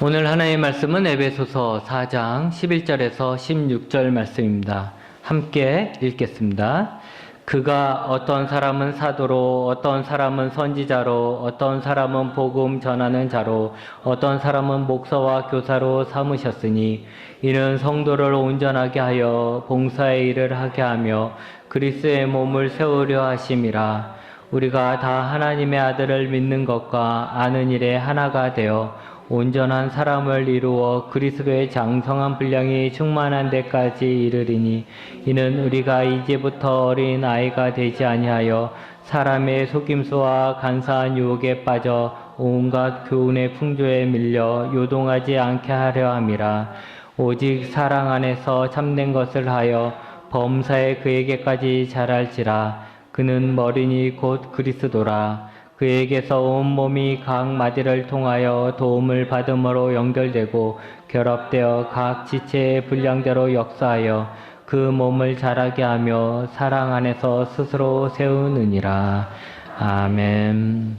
오늘 하나님의 말씀은 에베소서 4장 11절에서 16절 말씀입니다. 함께 읽겠습니다. 그가 어떤 사람은 사도로, 어떤 사람은 선지자로, 어떤 사람은 복음 전하는 자로, 어떤 사람은 목사와 교사로 삼으셨으니 이는 성도를 온전하게 하여 봉사의 일을 하게 하며 그리스도의 몸을 세우려 하심이라. 우리가 다 하나님의 아들을 믿는 것과 아는 일에 하나가 되어 온전한 사람을 이루어 그리스도의 장성한 분량이 충만한 데까지 이르리니 이는 우리가 이제부터 어린 아이가 되지 아니하여 사람의 속임수와 간사한 유혹에 빠져 온갖 교훈의 풍조에 밀려 요동하지 않게 하려 함이라. 오직 사랑 안에서 참된 것을 하여 범사에 그에게까지 자랄지라. 그는 머리니 곧 그리스도라. 그에게서 온 몸이 각 마디를 통하여 도움을 받음으로 연결되고 결합되어 각 지체의 분량대로 역사하여 그 몸을 자라게 하며 사랑 안에서 스스로 세우느니라. 아멘.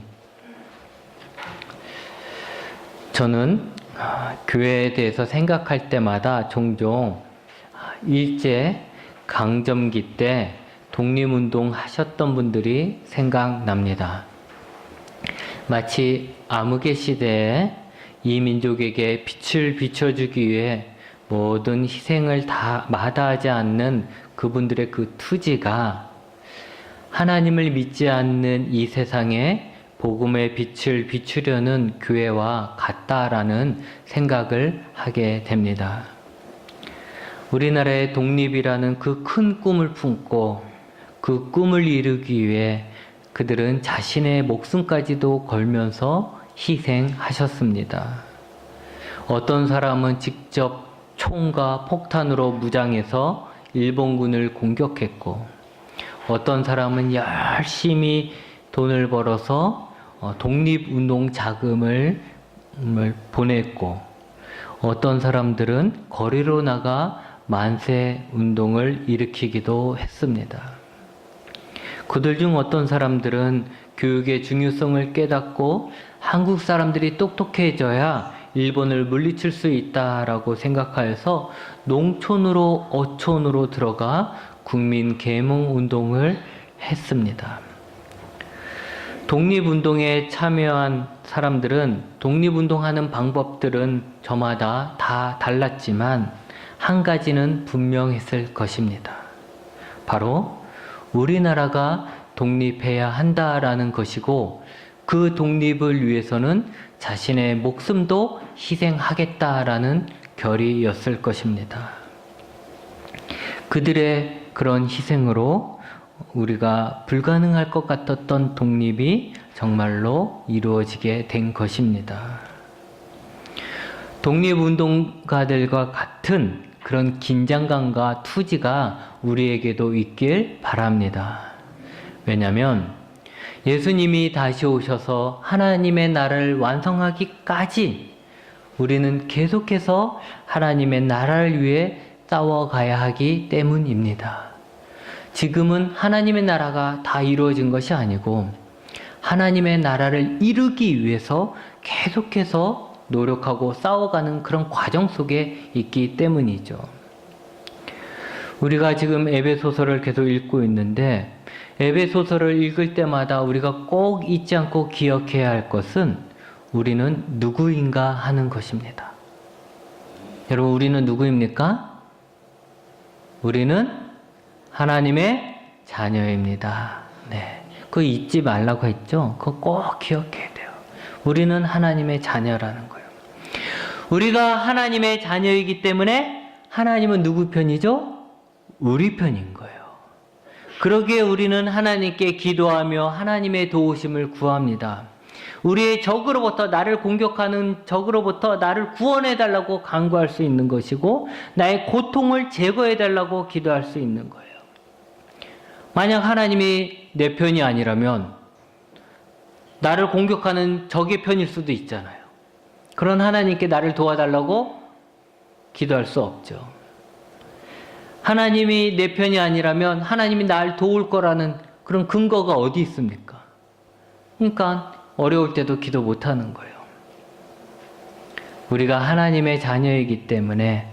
저는 교회에 대해서 생각할 때마다 종종 일제 강점기 때 독립운동 하셨던 분들이 생각납니다. 마치 암흑의 시대에 이 민족에게 빛을 비춰주기 위해 모든 희생을 다 마다하지 않는 그분들의 그 투지가 하나님을 믿지 않는 이 세상에 복음의 빛을 비추려는 교회와 같다라는 생각을 하게 됩니다. 우리나라의 독립이라는 그 큰 꿈을 품고 그 꿈을 이루기 위해 그들은 자신의 목숨까지도 걸면서 희생하셨습니다. 어떤 사람은 직접 총과 폭탄으로 무장해서 일본군을 공격했고, 어떤 사람은 열심히 돈을 벌어서 독립운동 자금을 보냈고, 어떤 사람들은 거리로 나가 만세 운동을 일으키기도 했습니다. 그들 중 어떤 사람들은 교육의 중요성을 깨닫고 한국 사람들이 똑똑해져야 일본을 물리칠 수 있다라고 생각하여서 농촌으로 어촌으로 들어가 국민 계몽 운동을 했습니다. 독립운동에 참여한 사람들은 독립운동하는 방법들은 저마다 다 달랐지만 한 가지는 분명했을 것입니다. 바로 우리나라가 독립해야 한다라는 것이고 그 독립을 위해서는 자신의 목숨도 희생하겠다라는 결의였을 것입니다. 그들의 그런 희생으로 우리가 불가능할 것 같았던 독립이 정말로 이루어지게 된 것입니다. 독립운동가들과 같은 그런 긴장감과 투지가 우리에게도 있길 바랍니다. 왜냐하면 예수님이 다시 오셔서 하나님의 나라를 완성하기까지 우리는 계속해서 하나님의 나라를 위해 싸워가야 하기 때문입니다. 지금은 하나님의 나라가 다 이루어진 것이 아니고 하나님의 나라를 이루기 위해서 계속해서 노력하고 싸워가는 그런 과정 속에 있기 때문이죠. 우리가 지금 에베소서를 계속 읽고 있는데 에베소서를 읽을 때마다 우리가 꼭 잊지 않고 기억해야 할 것은 우리는 누구인가 하는 것입니다. 여러분, 우리는 누구입니까? 우리는 하나님의 자녀입니다. 네, 그거 잊지 말라고 했죠? 그거 꼭 기억해야 돼요. 우리는 하나님의 자녀라는 거예요. 우리가 하나님의 자녀이기 때문에 하나님은 누구 편이죠? 우리 편인 거예요. 그러기에 우리는 하나님께 기도하며 하나님의 도우심을 구합니다. 우리의 적으로부터, 나를 공격하는 적으로부터 나를 구원해달라고 간구할 수 있는 것이고 나의 고통을 제거해달라고 기도할 수 있는 거예요. 만약 하나님이 내 편이 아니라면 나를 공격하는 적의 편일 수도 있잖아요. 그런 하나님께 나를 도와달라고 기도할 수 없죠. 하나님이 내 편이 아니라면 하나님이 날 도울 거라는 그런 근거가 어디 있습니까? 그러니까 어려울 때도 기도 못하는 거예요. 우리가 하나님의 자녀이기 때문에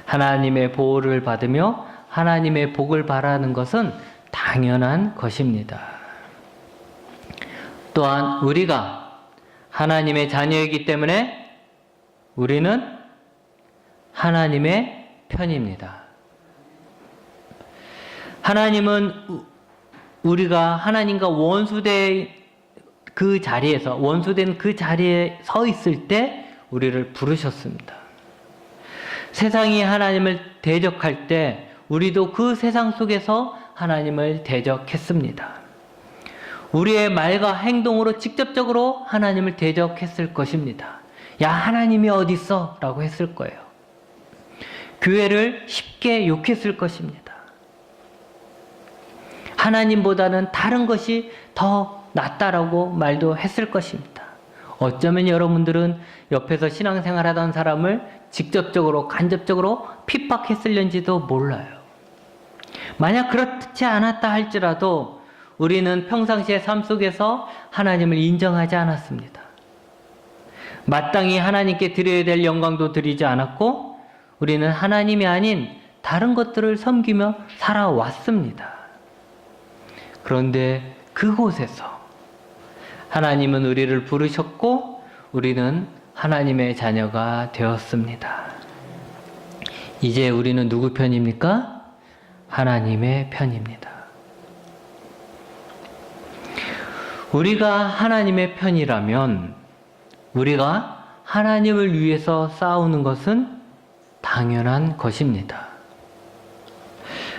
하나님의 보호를 받으며 하나님의 복을 바라는 것은 당연한 것입니다. 또한 우리가 하나님의 자녀이기 때문에 우리는 하나님의 편입니다. 하나님은 우리가 하나님과 원수된 그 자리에 서 있을 때 우리를 부르셨습니다. 세상이 하나님을 대적할 때 우리도 그 세상 속에서 하나님을 대적했습니다. 우리의 말과 행동으로 직접적으로 하나님을 대적했을 것입니다. 야, 하나님이 어디 있어? 라고 했을 거예요. 교회를 쉽게 욕했을 것입니다. 하나님보다는 다른 것이 더 낫다라고 말도 했을 것입니다. 어쩌면 여러분들은 옆에서 신앙생활하던 사람을 직접적으로 간접적으로 핍박했을는지도 몰라요. 만약 그렇지 않았다 할지라도 우리는 평상시의 삶 속에서 하나님을 인정하지 않았습니다. 마땅히 하나님께 드려야 될 영광도 드리지 않았고 우리는 하나님이 아닌 다른 것들을 섬기며 살아왔습니다. 그런데 그곳에서 하나님은 우리를 부르셨고 우리는 하나님의 자녀가 되었습니다. 이제 우리는 누구 편입니까? 하나님의 편입니다. 우리가 하나님의 편이라면 우리가 하나님을 위해서 싸우는 것은 당연한 것입니다.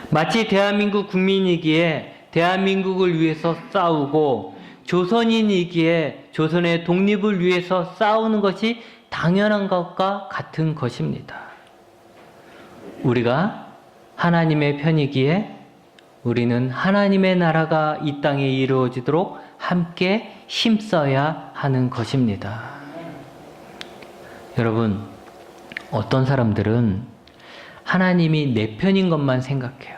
마치 대한민국 국민이기에 대한민국을 위해서 싸우고 조선인이기에 조선의 독립을 위해서 싸우는 것이 당연한 것과 같은 것입니다. 우리가 하나님의 편이기에 우리는 하나님의 나라가 이 땅에 이루어지도록 함께 힘써야 하는 것입니다. 여러분, 어떤 사람들은 하나님이 내 편인 것만 생각해요.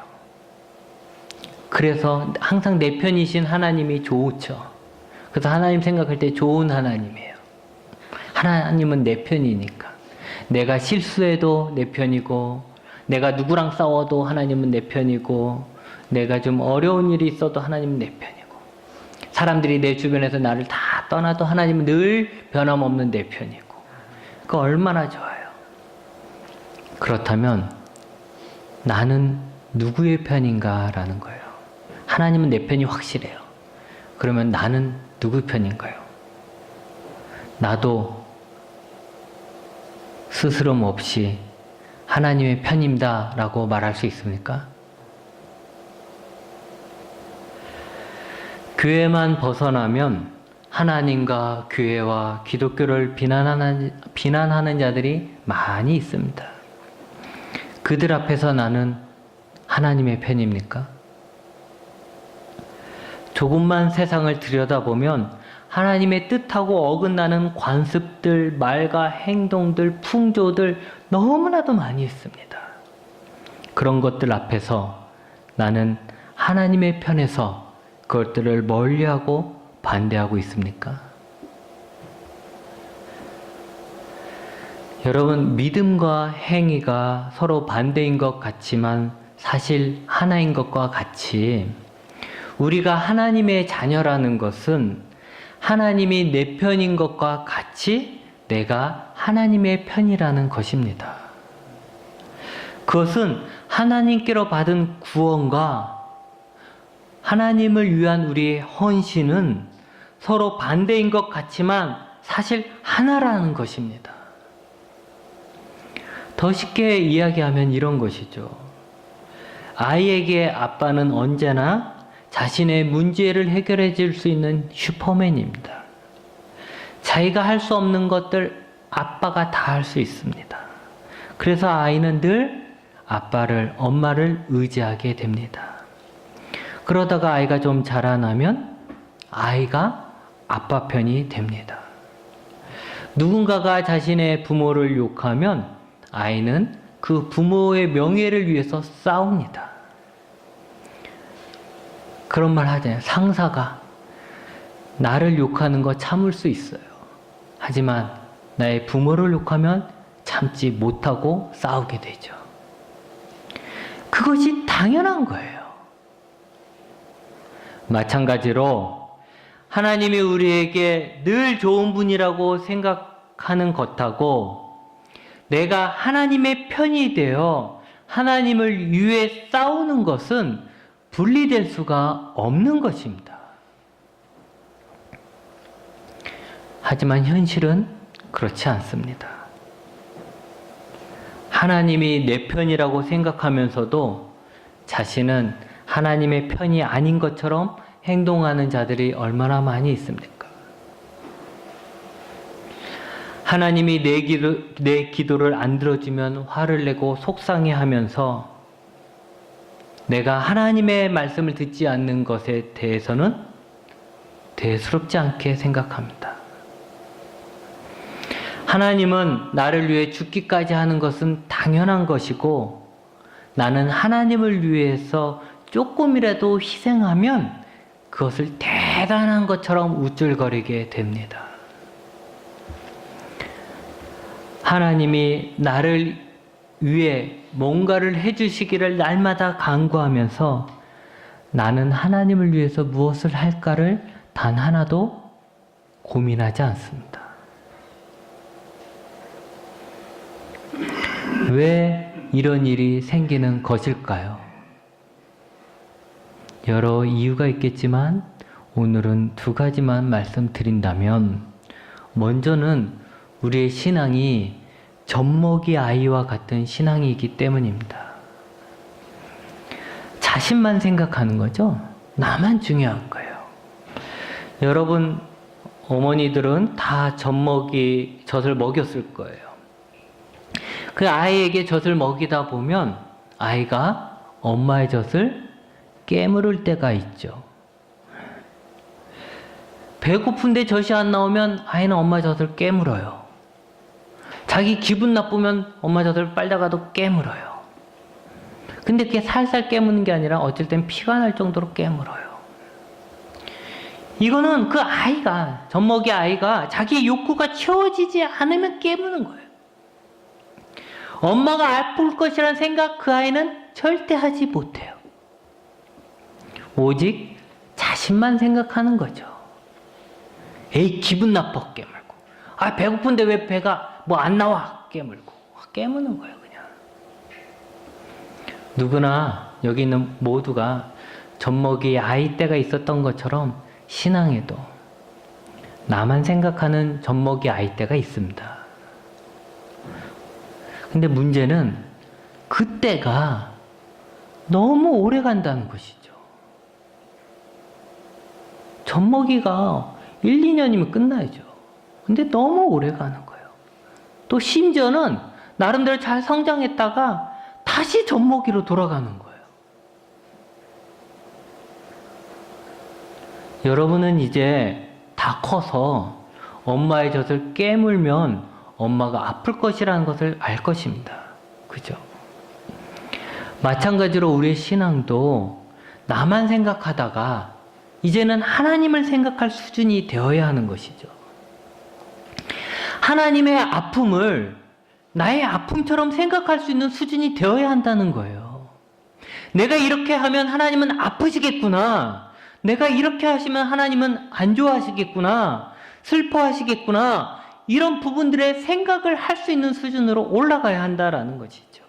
그래서 항상 내 편이신 하나님이 좋죠. 그래서 하나님 생각할 때 좋은 하나님이에요. 하나님은 내 편이니까. 내가 실수해도 내 편이고, 내가 누구랑 싸워도 하나님은 내 편이고, 내가 좀 어려운 일이 있어도 하나님은 내 편이고, 사람들이 내 주변에서 나를 다 떠나도 하나님은 늘 변함없는 내 편이고, 그거 얼마나 좋아요. 그렇다면 나는 누구의 편인가라는 거예요. 하나님은 내 편이 확실해요. 그러면 나는 누구 편인가요? 나도 스스럼 없이 하나님의 편입니다 라고 말할 수 있습니까? 교회만 벗어나면 하나님과 교회와 기독교를 비난하는 자들이 많이 있습니다. 그들 앞에서 나는 하나님의 편입니까? 조금만 세상을 들여다보면 하나님의 뜻하고 어긋나는 관습들, 말과 행동들, 풍조들 너무나도 많이 있습니다. 그런 것들 앞에서 나는 하나님의 편에서 그것들을 멀리하고 반대하고 있습니까? 여러분, 믿음과 행위가 서로 반대인 것 같지만 사실 하나인 것과 같이 우리가 하나님의 자녀라는 것은 하나님이 내 편인 것과 같이 내가 하나님의 편이라는 것입니다. 그것은 하나님께로 받은 구원과 하나님을 위한 우리의 헌신은 서로 반대인 것 같지만 사실 하나라는 것입니다. 더 쉽게 이야기하면 이런 것이죠. 아이에게 아빠는 언제나 자신의 문제를 해결해 줄 수 있는 슈퍼맨입니다. 자기가 할 수 없는 것들 아빠가 다 할 수 있습니다. 그래서 아이는 늘 아빠를, 엄마를 의지하게 됩니다. 그러다가 아이가 좀 자라나면 아이가 아빠 편이 됩니다. 누군가가 자신의 부모를 욕하면 아이는 그 부모의 명예를 위해서 싸웁니다. 그런 말 하잖아요. 상사가 나를 욕하는 거 참을 수 있어요. 하지만 나의 부모를 욕하면 참지 못하고 싸우게 되죠. 그것이 당연한 거예요. 마찬가지로 하나님이 우리에게 늘 좋은 분이라고 생각하는 것하고 내가 하나님의 편이 되어 하나님을 위해 싸우는 것은 분리될 수가 없는 것입니다. 하지만 현실은 그렇지 않습니다. 하나님이 내 편이라고 생각하면서도 자신은 하나님의 편이 아닌 것처럼 행동하는 자들이 얼마나 많이 있습니까? 하나님이 내 기도를 안 들어주면 화를 내고 속상해하면서 내가 하나님의 말씀을 듣지 않는 것에 대해서는 대수롭지 않게 생각합니다. 하나님은 나를 위해 죽기까지 하는 것은 당연한 것이고 나는 하나님을 위해서 조금이라도 희생하면 그것을 대단한 것처럼 우쭐거리게 됩니다. 하나님이 나를 위해 뭔가를 해주시기를 날마다 간구하면서 나는 하나님을 위해서 무엇을 할까를 단 하나도 고민하지 않습니다. 왜 이런 일이 생기는 것일까요? 여러 이유가 있겠지만 오늘은 두 가지만 말씀드린다면 먼저는 우리의 신앙이 젖먹이 아이와 같은 신앙이기 때문입니다. 자신만 생각하는 거죠. 나만 중요한 거예요. 여러분 어머니들은 다 젖을 먹였을 거예요. 그 아이에게 젖을 먹이다 보면 아이가 엄마의 젖을 깨물을 때가 있죠. 배고픈데 젖이 안 나오면 아이는 엄마 젖을 깨물어요. 자기 기분 나쁘면 엄마 젖을 빨다가도 깨물어요. 근데 그게 살살 깨무는 게 아니라 어쩔 땐 피가 날 정도로 깨물어요. 이거는 그 아이가, 젖먹이 아이가 자기 욕구가 채워지지 않으면 깨무는 거예요. 엄마가 아플 것이라는 생각 그 아이는 절대 하지 못해요. 오직 자신만 생각하는 거죠. 에이 기분 나빠 깨물고, 아 배고픈데 왜 배가 뭐 안 나와 깨물고, 깨무는 거예요 그냥. 누구나 여기 있는 모두가 젖먹이 아이 때가 있었던 것처럼 신앙에도 나만 생각하는 젖먹이 아이 때가 있습니다. 근데 문제는 그때가 너무 오래 간다는 것이죠. 젖먹이가 1, 2년이면 끝나야죠. 근데 너무 오래 가는 거예요. 또 심지어는 나름대로 잘 성장했다가 다시 젖먹이로 돌아가는 거예요. 여러분은 이제 다 커서 엄마의 젖을 깨물면 엄마가 아플 것이라는 것을 알 것입니다. 그죠? 마찬가지로 우리의 신앙도 나만 생각하다가 이제는 하나님을 생각할 수준이 되어야 하는 것이죠. 하나님의 아픔을 나의 아픔처럼 생각할 수 있는 수준이 되어야 한다는 거예요. 내가 이렇게 하면 하나님은 아프시겠구나. 내가 이렇게 하시면 하나님은 안 좋아하시겠구나. 슬퍼하시겠구나. 이런 부분들의 생각을 할 수 있는 수준으로 올라가야 한다라는 것이죠.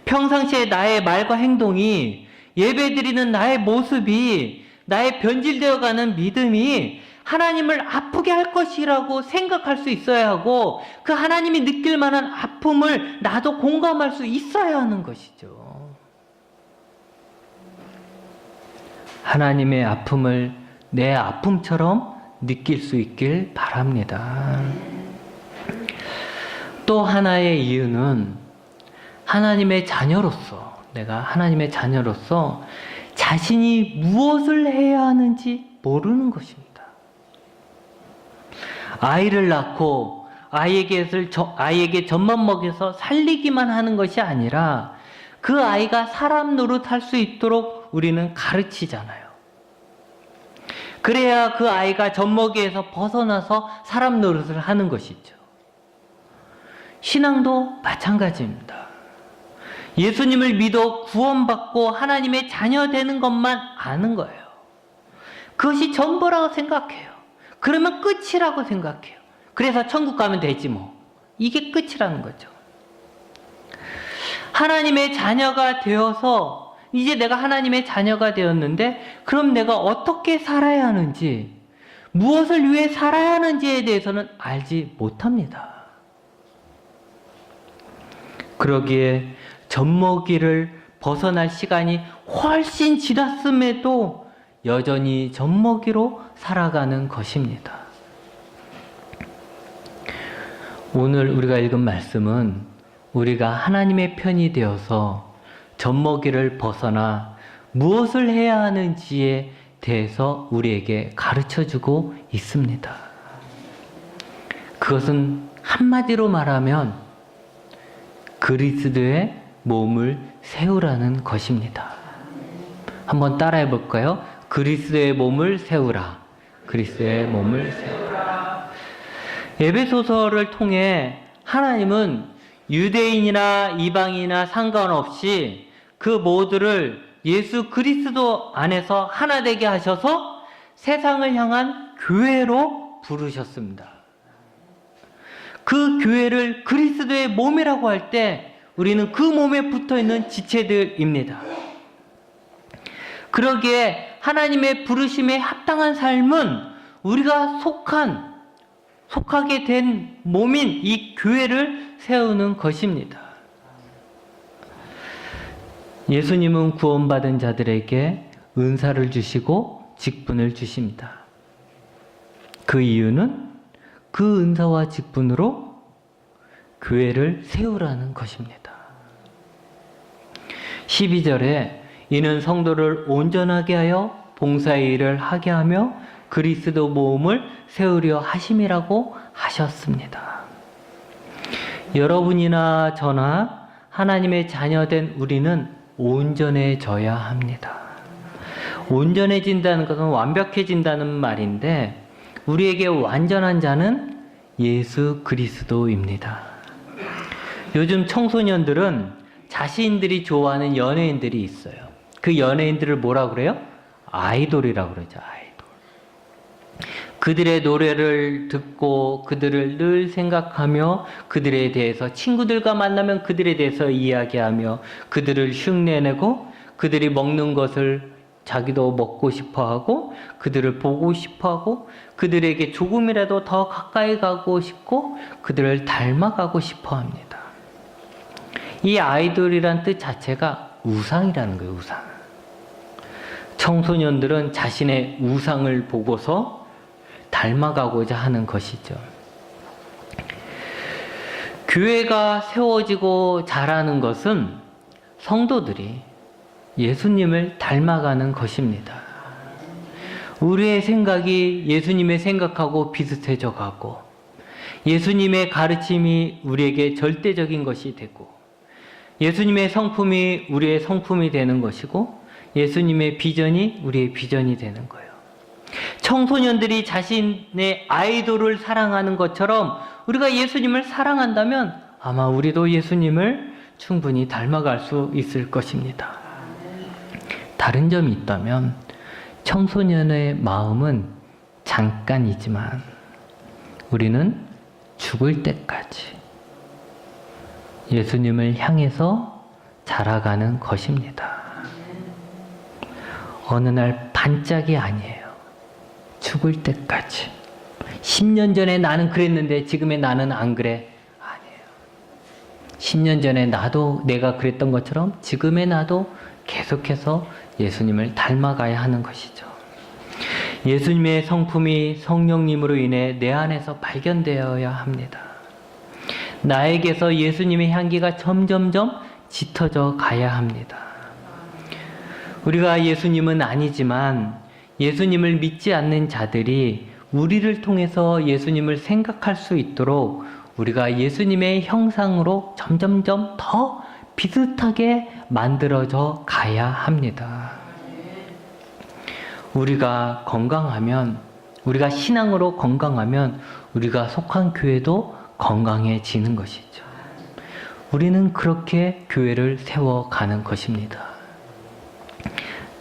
평상시에 나의 말과 행동이, 예배드리는 나의 모습이, 나의 변질되어가는 믿음이 하나님을 아프게 할 것이라고 생각할 수 있어야 하고, 그 하나님이 느낄 만한 아픔을 나도 공감할 수 있어야 하는 것이죠. 하나님의 아픔을 내 아픔처럼 느낄 수 있길 바랍니다. 또 하나의 이유는 하나님의 자녀로서, 내가 하나님의 자녀로서 자신이 무엇을 해야 하는지 모르는 것입니다. 아이를 낳고 아이에게 젖만 먹여서 살리기만 하는 것이 아니라 그 아이가 사람 노릇할 수 있도록 우리는 가르치잖아요. 그래야 그 아이가 젖먹이에서 벗어나서 사람 노릇을 하는 것이죠. 신앙도 마찬가지입니다. 예수님을 믿어 구원받고 하나님의 자녀 되는 것만 아는 거예요. 그것이 전부라고 생각해요. 그러면 끝이라고 생각해요. 그래서 천국 가면 되지 뭐. 이게 끝이라는 거죠. 하나님의 자녀가 되어서 이제 내가 하나님의 자녀가 되었는데 그럼 내가 어떻게 살아야 하는지, 무엇을 위해 살아야 하는지에 대해서는 알지 못합니다. 그러기에 젖먹이를 벗어날 시간이 훨씬 지났음에도 여전히 젖먹이로 살아가는 것입니다. 오늘 우리가 읽은 말씀은 우리가 하나님의 편이 되어서 젖먹이를 벗어나 무엇을 해야 하는지에 대해서 우리에게 가르쳐주고 있습니다. 그것은 한마디로 말하면 그리스도의 몸을 세우라는 것입니다. 한번 따라해 볼까요? 그리스도의 몸을 세우라. 그리스도의 몸을 세우라. 에베소서를 통해 하나님은 유대인이나 이방인이나 상관없이 그 모두를 예수 그리스도 안에서 하나 되게 하셔서 세상을 향한 교회로 부르셨습니다. 그 교회를 그리스도의 몸이라고 할 때 우리는 그 몸에 붙어있는 지체들입니다. 그러기에 하나님의 부르심에 합당한 삶은 우리가 속하게 된 몸인 이 교회를 세우는 것입니다. 예수님은 구원받은 자들에게 은사를 주시고 직분을 주십니다. 그 이유는 그 은사와 직분으로 교회를 세우라는 것입니다. 12절에 이는 성도를 온전하게 하여 봉사의 일을 하게 하며 그리스도 몸을 세우려 하심이라고 하셨습니다. 여러분이나 저나 하나님의 자녀된 우리는 온전해져야 합니다. 온전해진다는 것은 완벽해진다는 말인데 우리에게 완전한 자는 예수 그리스도입니다. 요즘 청소년들은 자신들이 좋아하는 연예인들이 있어요. 그 연예인들을 뭐라고 그래요? 아이돌이라고 그러죠. 아이돌. 그들의 노래를 듣고 그들을 늘 생각하며 그들에 대해서 친구들과 만나면 그들에 대해서 이야기하며 그들을 흉내내고 그들이 먹는 것을 자기도 먹고 싶어하고 그들을 보고 싶어하고 그들에게 조금이라도 더 가까이 가고 싶고 그들을 닮아가고 싶어합니다. 이 아이돌이란 뜻 자체가 우상이라는 거예요. 우상. 청소년들은 자신의 우상을 보고서 닮아가고자 하는 것이죠. 교회가 세워지고 자라는 것은 성도들이 예수님을 닮아가는 것입니다. 우리의 생각이 예수님의 생각하고 비슷해져 가고 예수님의 가르침이 우리에게 절대적인 것이 되고 예수님의 성품이 우리의 성품이 되는 것이고 예수님의 비전이 우리의 비전이 되는 거예요. 청소년들이 자신의 아이돌을 사랑하는 것처럼 우리가 예수님을 사랑한다면 아마 우리도 예수님을 충분히 닮아갈 수 있을 것입니다. 다른 점이 있다면 청소년의 마음은 잠깐이지만 우리는 죽을 때까지 예수님을 향해서 자라가는 것입니다. 어느 날 반짝이 아니에요. 죽을 때까지. 10년 전에 나는 그랬는데 지금의 나는 안 그래. 아니에요. 10년 전에 나도 내가 그랬던 것처럼 지금의 나도 계속해서 예수님을 닮아가야 하는 것이죠. 예수님의 성품이 성령님으로 인해 내 안에서 발견되어야 합니다. 나에게서 예수님의 향기가 점점점 짙어져 가야 합니다. 우리가 예수님은 아니지만 예수님을 믿지 않는 자들이 우리를 통해서 예수님을 생각할 수 있도록 우리가 예수님의 형상으로 점점점 더 비슷하게 만들어져 가야 합니다. 우리가 건강하면, 우리가 신앙으로 건강하면 우리가 속한 교회도 건강해지는 것이죠. 우리는 그렇게 교회를 세워가는 것입니다.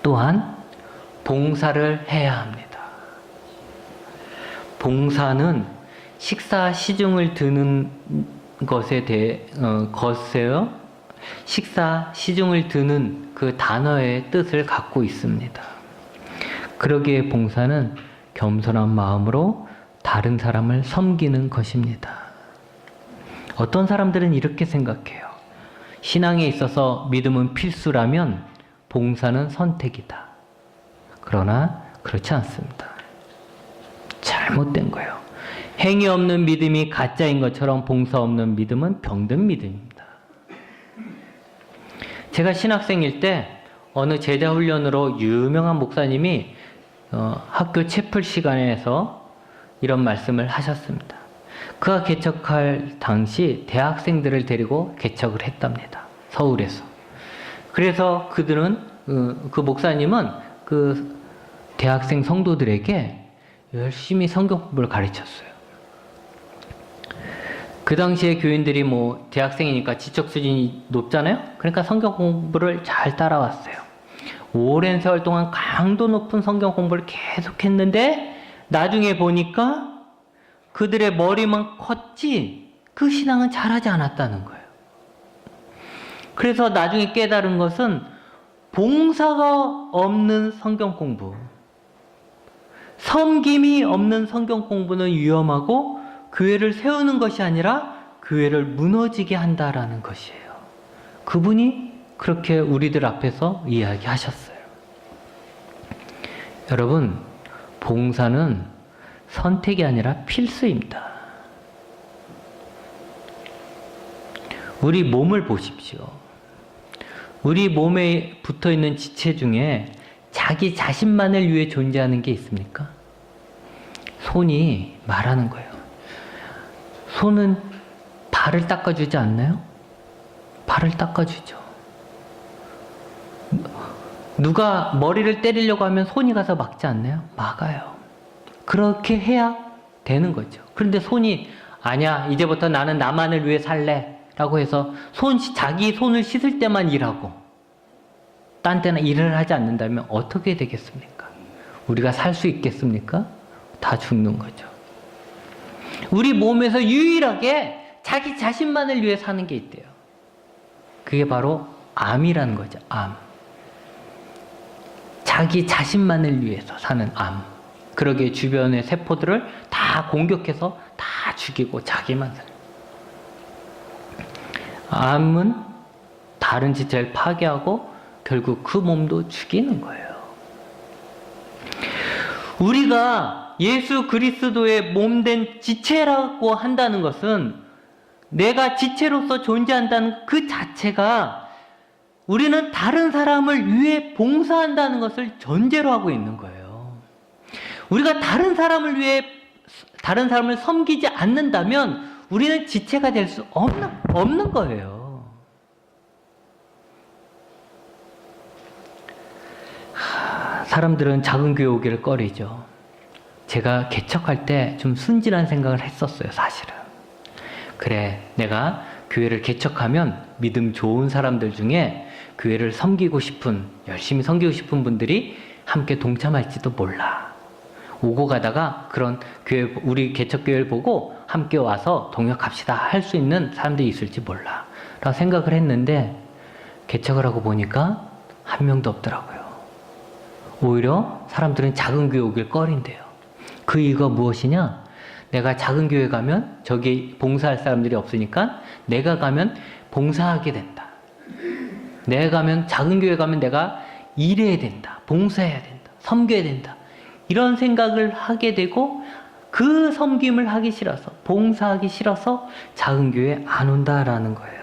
또한 봉사를 해야 합니다. 봉사는 식사 시중을 드는 것에 대해 것에요. 식사 시중을 드는 그 단어의 뜻을 갖고 있습니다. 그러기에 봉사는 겸손한 마음으로 다른 사람을 섬기는 것입니다. 어떤 사람들은 이렇게 생각해요. 신앙에 있어서 믿음은 필수라면 봉사는 선택이다. 그러나 그렇지 않습니다. 잘못된 거예요. 행위 없는 믿음이 가짜인 것처럼 봉사 없는 믿음은 병든 믿음입니다. 제가 신학생일 때 어느 제자 훈련으로 유명한 목사님이 학교 채플 시간에서 이런 말씀을 하셨습니다. 그가 개척할 당시 대학생들을 데리고 개척을 했답니다. 서울에서. 그래서 그들은 그 목사님은 그 대학생 성도들에게 열심히 성경 공부를 가르쳤어요. 그 당시에 교인들이 뭐 대학생이니까 지적 수준이 높잖아요. 그러니까 성경 공부를 잘 따라왔어요. 오랜 세월 동안 강도 높은 성경 공부를 계속했는데 나중에 보니까 그들의 머리만 컸지 그 신앙은 잘하지 않았다는 거예요. 그래서 나중에 깨달은 것은 봉사가 없는 성경 공부, 섬김이 없는 성경 공부는 위험하고 교회를 세우는 것이 아니라 교회를 무너지게 한다라는 것이에요. 그분이 그렇게 우리들 앞에서 이야기하셨어요. 여러분, 봉사는 선택이 아니라 필수입니다. 우리 몸을 보십시오. 우리 몸에 붙어있는 지체 중에 자기 자신만을 위해 존재하는 게 있습니까? 손이 말하는 거예요. 손은 발을 닦아주지 않나요? 발을 닦아주죠. 누가 머리를 때리려고 하면 손이 가서 막지 않나요? 막아요. 그렇게 해야 되는 거죠. 그런데 손이 아니야, 이제부터 나는 나만을 위해 살래 라고 해서 자기 손을 씻을 때만 일하고 딴 때는 일을 하지 않는다면 어떻게 되겠습니까? 우리가 살 수 있겠습니까? 다 죽는 거죠. 우리 몸에서 유일하게 자기 자신만을 위해 사는 게 있대요. 그게 바로 암이라는 거죠. 암. 자기 자신만을 위해서 사는 암. 그러기에 주변의 세포들을 다 공격해서 다 죽이고 자기만 살아요. 암은 다른 지체를 파괴하고 결국 그 몸도 죽이는 거예요. 우리가 예수 그리스도의 몸된 지체라고 한다는 것은 내가 지체로서 존재한다는 그 자체가 우리는 다른 사람을 위해 봉사한다는 것을 전제로 하고 있는 거예요. 우리가 다른 사람을 위해 다른 사람을 섬기지 않는다면 우리는 지체가 될 수 없는 거예요. 사람들은 작은 교회 오기를 꺼리죠. 제가 개척할 때 좀 순진한 생각을 했었어요, 사실은. 그래, 내가 교회를 개척하면 믿음 좋은 사람들 중에 교회를 섬기고 싶은, 열심히 섬기고 싶은 분들이 함께 동참할지도 몰라. 오고 가다가 그런 교회, 우리 개척교회를 보고 함께 와서 동역합시다 할 수 있는 사람들이 있을지 몰라 라고 생각을 했는데 개척을 하고 보니까 한 명도 없더라고요. 오히려 사람들은 작은 교회 오길 꺼린대요. 그 이유가 무엇이냐? 내가 작은 교회 가면 저기 봉사할 사람들이 없으니까 내가 가면 봉사하게 된다. 내가 가면, 작은 교회 가면 내가 일해야 된다. 봉사해야 된다. 섬겨야 된다. 이런 생각을 하게 되고 그 섬김을 하기 싫어서, 봉사하기 싫어서 작은 교회에 안 온다라는 거예요.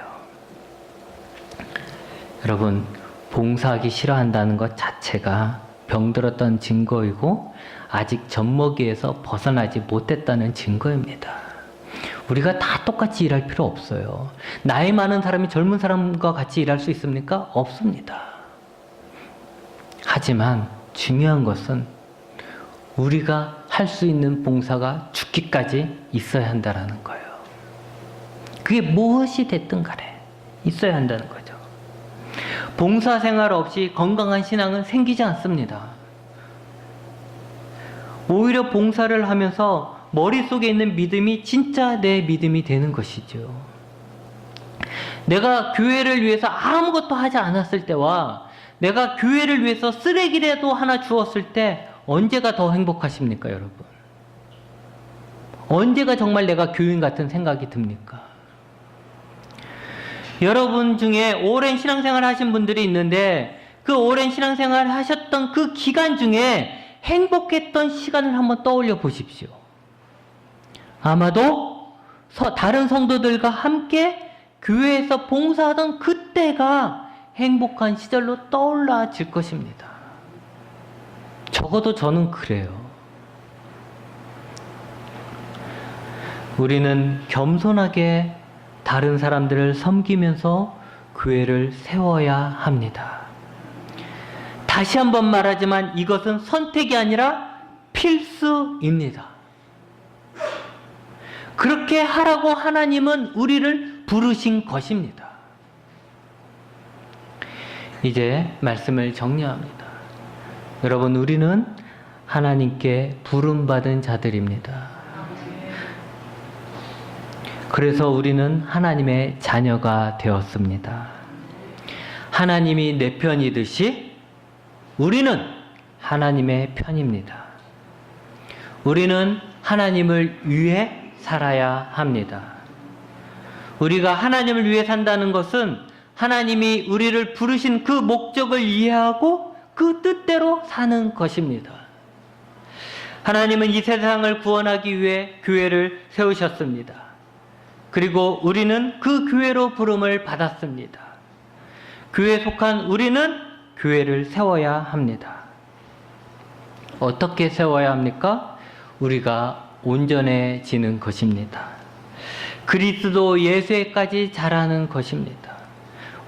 여러분, 봉사하기 싫어한다는 것 자체가 병들었던 증거이고 아직 젖먹이에서 벗어나지 못했다는 증거입니다. 우리가 다 똑같이 일할 필요 없어요. 나이 많은 사람이 젊은 사람과 같이 일할 수 있습니까? 없습니다. 하지만 중요한 것은 우리가 할 수 있는 봉사가 죽기까지 있어야 한다는 거예요. 그게 무엇이 됐든 간에 있어야 한다는 거죠. 봉사생활 없이 건강한 신앙은 생기지 않습니다. 오히려 봉사를 하면서 머릿속에 있는 믿음이 진짜 내 믿음이 되는 것이죠. 내가 교회를 위해서 아무것도 하지 않았을 때와 내가 교회를 위해서 쓰레기라도 하나 주었을 때 언제가 더 행복하십니까, 여러분? 언제가 정말 내가 교인 같은 생각이 듭니까? 여러분 중에 오랜 신앙생활 하신 분들이 있는데 그 오랜 신앙생활 하셨던 그 기간 중에 행복했던 시간을 한번 떠올려 보십시오. 아마도 다른 성도들과 함께 교회에서 봉사하던 그때가 행복한 시절로 떠올라질 것입니다. 적어도 저는 그래요. 우리는 겸손하게 다른 사람들을 섬기면서 교회를 세워야 합니다. 다시 한번 말하지만 이것은 선택이 아니라 필수입니다. 그렇게 하라고 하나님은 우리를 부르신 것입니다. 이제 말씀을 정리합니다. 여러분, 우리는 하나님께 부름받은 자들입니다. 그래서 우리는 하나님의 자녀가 되었습니다. 하나님이 내 편이듯이 우리는 하나님의 편입니다. 우리는 하나님을 위해 살아야 합니다. 우리가 하나님을 위해 산다는 것은 하나님이 우리를 부르신 그 목적을 이해하고 그 뜻대로 사는 것입니다. 하나님은 이 세상을 구원하기 위해 교회를 세우셨습니다. 그리고 우리는 그 교회로 부름을 받았습니다. 교회에 속한 우리는 교회를 세워야 합니다. 어떻게 세워야 합니까? 우리가 온전해지는 것입니다. 그리스도 예수에까지 자라는 것입니다.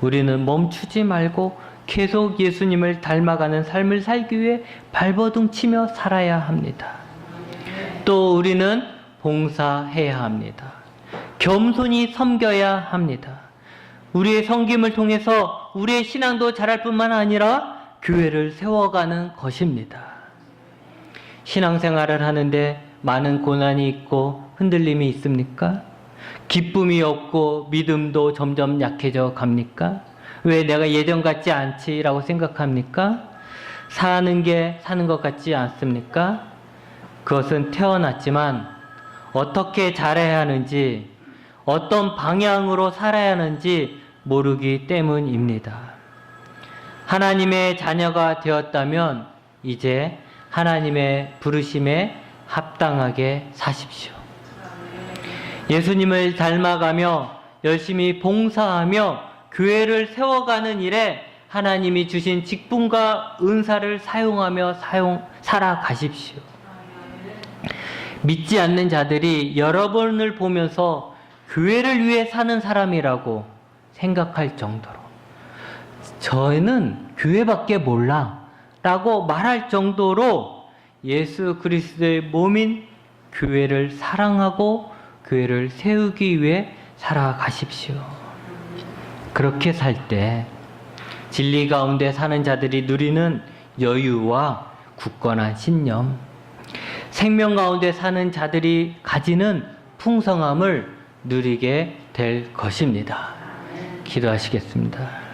우리는 멈추지 말고 계속 예수님을 닮아가는 삶을 살기 위해 발버둥 치며 살아야 합니다. 또 우리는 봉사해야 합니다. 겸손히 섬겨야 합니다. 우리의 섬김을 통해서 우리의 신앙도 자랄 뿐만 아니라 교회를 세워가는 것입니다. 신앙생활을 하는데 많은 고난이 있고 흔들림이 있습니까? 기쁨이 없고 믿음도 점점 약해져 갑니까? 왜 내가 예전 같지 않지라고 생각합니까? 사는 게 사는 것 같지 않습니까? 그것은 태어났지만 어떻게 잘해야 하는지, 어떤 방향으로 살아야 하는지 모르기 때문입니다. 하나님의 자녀가 되었다면 이제 하나님의 부르심에 합당하게 사십시오. 예수님을 닮아가며 열심히 봉사하며 교회를 세워가는 일에 하나님이 주신 직분과 은사를 사용하며 살아가십시오. 믿지 않는 자들이 여러분을 보면서 교회를 위해 사는 사람이라고 생각할 정도로 저는 교회밖에 몰라 라고 말할 정도로 예수 그리스도의 몸인 교회를 사랑하고 교회를 세우기 위해 살아가십시오. 그렇게 살 때 진리 가운데 사는 자들이 누리는 여유와 굳건한 신념, 생명 가운데 사는 자들이 가지는 풍성함을 누리게 될 것입니다. 기도하시겠습니다.